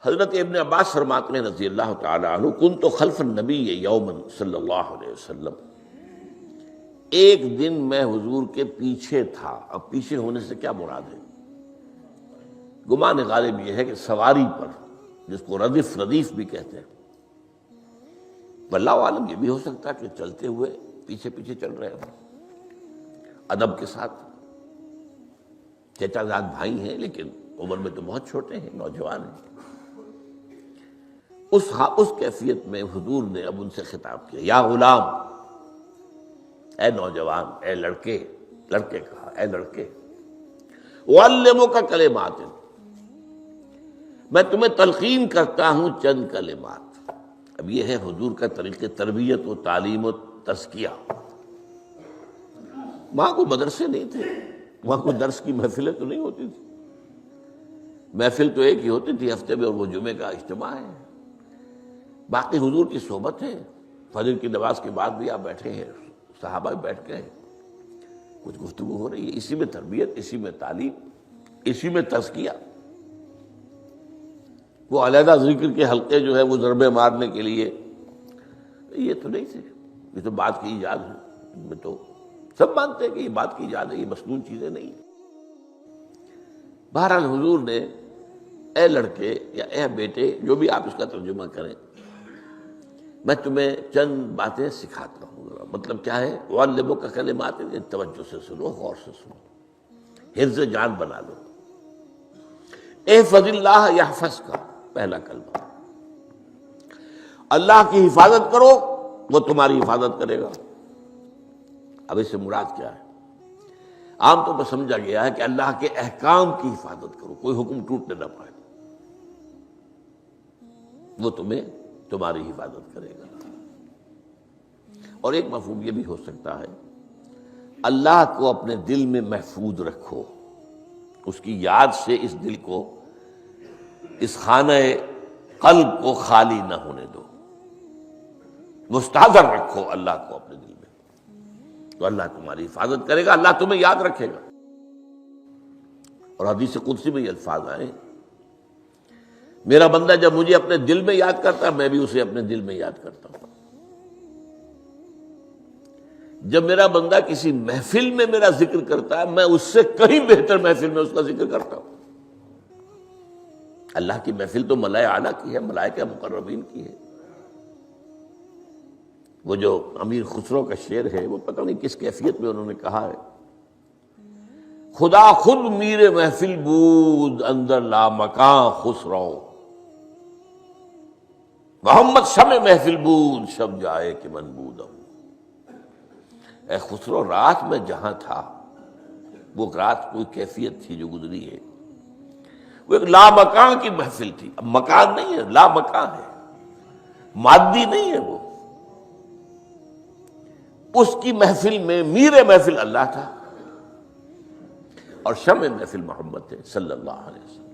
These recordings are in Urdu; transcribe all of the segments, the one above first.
حضرت ابن عباس فرماتے ہیں رضی اللہ تعالی عنہ، کنت خلف النبی یوما صلی اللہ علیہ وسلم، ایک دن میں حضور کے پیچھے تھا۔ اب پیچھے ہونے سے کیا مراد ہے؟ گمان غالب یہ ہے کہ سواری پر، جس کو ردیف بھی کہتے ہیں، واللہ عالم یہ بھی ہو سکتا ہے کہ چلتے ہوئے پیچھے پیچھے چل رہے ہیں ادب کے ساتھ۔ چچا زاد بھائی ہیں لیکن عمر میں تو بہت چھوٹے ہیں، نوجوان ہیں۔ اس کیفیت میں حضور نے اب ان سے خطاب کیا، یا غلام، اے نوجوان، اے لڑکے کہا، اے لڑکے، اعلمک کلمات، میں تمہیں تلقین کرتا ہوں چند کلمات۔ اب یہ ہے حضور کا طریقہ تربیت و تعلیم و تزکیہ۔ وہاں کوئی مدرسے نہیں تھے، وہاں کوئی درس کی محفلیں تو نہیں ہوتی تھی، محفل تو ایک ہی ہوتی تھی ہفتے میں، اور وہ جمعے کا اجتماع ہے۔ باقی حضور کی صحبت ہے، فجر کی نماز کے بعد بھی آپ بیٹھے ہیں، صحابہ بھی بیٹھ گئے، کچھ گفتگو ہو رہی ہے، اسی میں تربیت، اسی میں تعلیم، اسی میں تزکیہ۔ وہ علیحدہ ذکر کے حلقے جو ہے وہ ضربے مارنے کے لیے یہ تو نہیں تھے، یہ تو بات کی ایجاد ہے، ان میں تو سب مانتے ہیں کہ یہ بات کی ایجاد ہے، یہ مصنون چیزیں نہیں۔ بہرحال حضور نے اے لڑکے یا اے بیٹے، جو بھی آپ اس کا ترجمہ کریں، میں تمہیں چند باتیں سکھاتا ہوں۔ مطلب کیا ہے؟ وَعَلِّمُكَ كَلِمَاتٍ، توجہ سے سنو، غور سے سنو، حفظ جان بنا لو۔ احفظ اللہ یحفظک، پہلا کلمہ، اللہ کی حفاظت کرو وہ تمہاری حفاظت کرے گا۔ اب اس سے مراد کیا ہے؟ عام طور پر سمجھا گیا ہے کہ اللہ کے احکام کی حفاظت کرو، کوئی حکم ٹوٹنے نہ پائے، وہ تمہاری حفاظت کرے گا۔ اور ایک مفہوم یہ بھی ہو سکتا ہے، اللہ کو اپنے دل میں محفوظ رکھو، اس کی یاد سے اس دل کو، اس خانہ قلب کو خالی نہ ہونے دو، مستحضر رکھو اللہ کو اپنے دل میں، تو اللہ تمہاری حفاظت کرے گا، اللہ تمہیں یاد رکھے گا۔ اور حدیث قدسی میں یہ الفاظ آئے، میرا بندہ جب مجھے اپنے دل میں یاد کرتا ہے، میں بھی اسے اپنے دل میں یاد کرتا ہوں۔ جب میرا بندہ کسی محفل میں میرا ذکر کرتا ہے، میں اس سے کہیں بہتر محفل میں اس کا ذکر کرتا ہوں۔ اللہ کی محفل تو ملائے اعلیٰ کی ہے، ملائکہ مقربین کی ہے۔ وہ جو امیر خسرو کا شعر ہے، وہ پتہ نہیں کس کیفیت میں انہوں نے کہا ہے، خدا خود میر محفل بود اندر لامکاں خسرو، محمد شمع محفل بود شب جائے کہ من بودم۔ اے خسرو، رات میں جہاں تھا، وہ رات کوئی کیفیت تھی جو گزری ہے، وہ ایک لامکان کی محفل تھی۔ اب مکان نہیں ہے، لامکان ہے، مادی نہیں ہے وہ۔ اس کی محفل میں میر محفل اللہ تھا اور شمع محفل محمد تھے صلی اللہ علیہ وسلم۔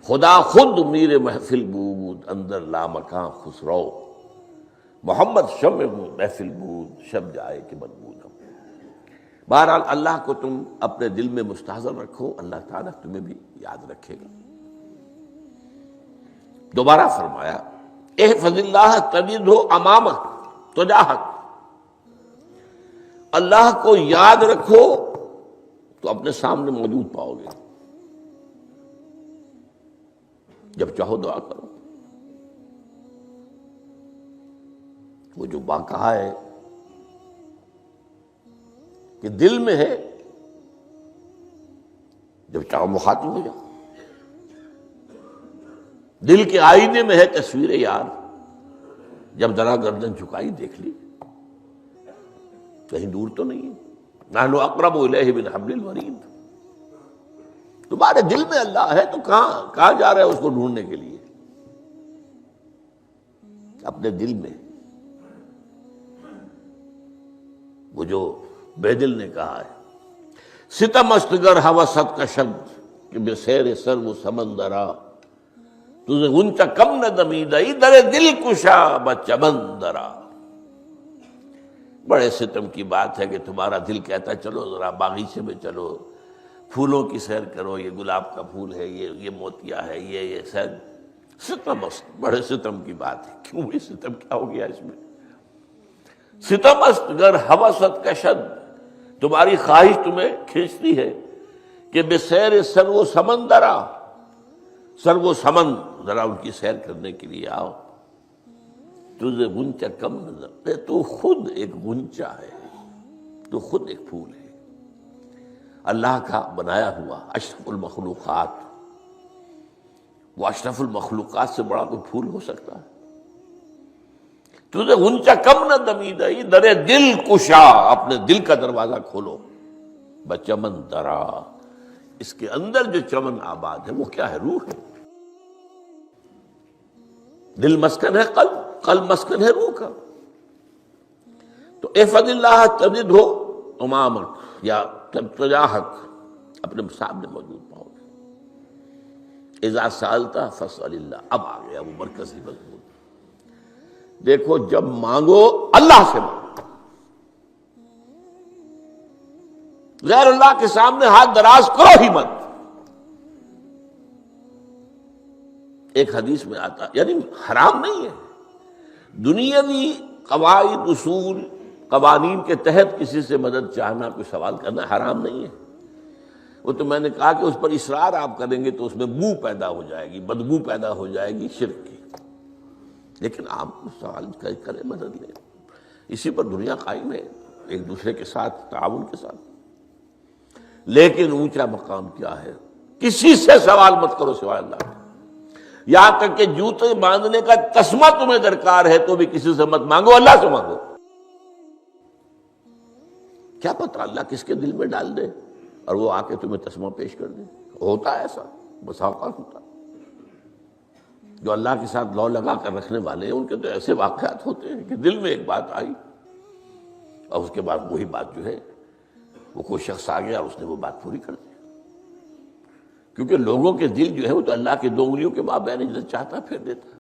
خدا خود میر محفل بود اندر لامکان خسرو، محمد شمع محفل بود شب جائے کہ من بودم۔ بہرحال اللہ کو تم اپنے دل میں مستحضر رکھو، اللہ تعالیٰ تمہیں بھی یاد رکھے گا۔ دوبارہ فرمایا، احفظ اللہ تجدہ امامک تجاہک، اللہ کو یاد رکھو تو اپنے سامنے موجود پاؤ گے، جب چاہو دعا کرو۔ وہ جو بات کہا ہے کہ دل میں ہے، جب چاہو مخاطب ہو جاؤ۔ دل کے آئینے میں ہے تصویر یار، جب ذرا گردن جھکائی دیکھ لی، کہیں دور تو نہیں ہے۔ نحن اقرب الیہ من حبل الورید، تمہارے دل میں اللہ ہے تو کہاں جا رہے ہو اس کو ڈھونڈنے کے لیے؟ اپنے دل میں۔ وہ جو بے دل نے کہا ہے، ستم استگر ہوست کا شبد کہ بے سیر سر و سمندرا، تجھے غنچہ کم نہ دمیدئی در دل کشا بچمندرا۔ بڑے ستم کی بات ہے کہ تمہارا دل کہتا ہے چلو ذرا باغیچے میں چلو، پھولوں کی سیر کرو، یہ گلاب کا پھول ہے، یہ موتیا ہے، یہ سیر، ستم، بڑے ستم کی بات ہے، کیوں یہ ستم، کیا ہو گیا اس میں؟ ستم است گر ہوست کشد، تمہاری خواہش تمہیں کھینچتی ہے کہ بے سیر سر و سمندرا، سر و سمن ذرا ان کی سیر کرنے کے لیے آؤ، تجھے غنچہ کم نظر، تو خود ایک غنچہ ہے، تو خود ایک پھول ہے، اللہ کا بنایا ہوا اشرف المخلوقات، وہ اشرف المخلوقات سے بڑا کوئی پھول ہو سکتا ہے؟ تجھے غنچہ کم نہ دمیدئی، در دل کشا، اپنے دل کا دروازہ کھولو، بچمن درا، اس کے اندر جو چمن آباد ہے وہ کیا ہے؟ روح ہے، دل مسکن ہے قلب، قلب مسکن ہے روح کا۔ تو احفظ اللہ تجد ہو امامک، یا تجاہک، اپنے سامنے موجود پاؤ گے۔ اذا سالتا فاسأل اللہ، اب آ گیا وہ مرکزی مضمون۔ دیکھو جب مانگو اللہ سے مانگو، غیر اللہ کے سامنے ہاتھ دراز کرو ہی مت۔ ایک حدیث میں آتا، یعنی حرام نہیں ہے، دنیاوی قواعد، اصول، قوانین کے تحت کسی سے مدد چاہنا، کوئی سوال کرنا حرام نہیں ہے۔ وہ تو میں نے کہا کہ اس پر اصرار آپ کریں گے تو اس میں بو پیدا ہو جائے گی، بدبو پیدا ہو جائے گی شرک کی، لیکن آپ سوال کریں، مدد لیں، اسی پر دنیا قائم ہے، ایک دوسرے کے ساتھ تعاون کے ساتھ۔ لیکن اونچا مقام کیا ہے؟ کسی سے سوال مت کرو سوائے اللہ کے، یہاں تک کہ جوتے باندھنے کا تسمہ تمہیں درکار ہے تو بھی کسی سے مت مانگو، اللہ سے مانگو۔ کیا پتہ اللہ کس کے دل میں ڈال دے اور وہ آ کے تمہیں تسمہ پیش کر دے، ہوتا ہے ایسا، بس اوقات ہوتا ہے۔ جو اللہ کے ساتھ لو لگا کر رکھنے والے ہیں ان کے تو ایسے واقعات ہوتے ہیں کہ دل میں ایک بات آئی اور اس کے بعد وہی بات جو ہے وہ کوئی شخص آ گیا اور اس نے وہ بات پوری کر دی، کیونکہ لوگوں کے دل جو ہے وہ تو اللہ کی دو انگلیوں کے مابین جسے چاہتا پھیر دیتا ہے۔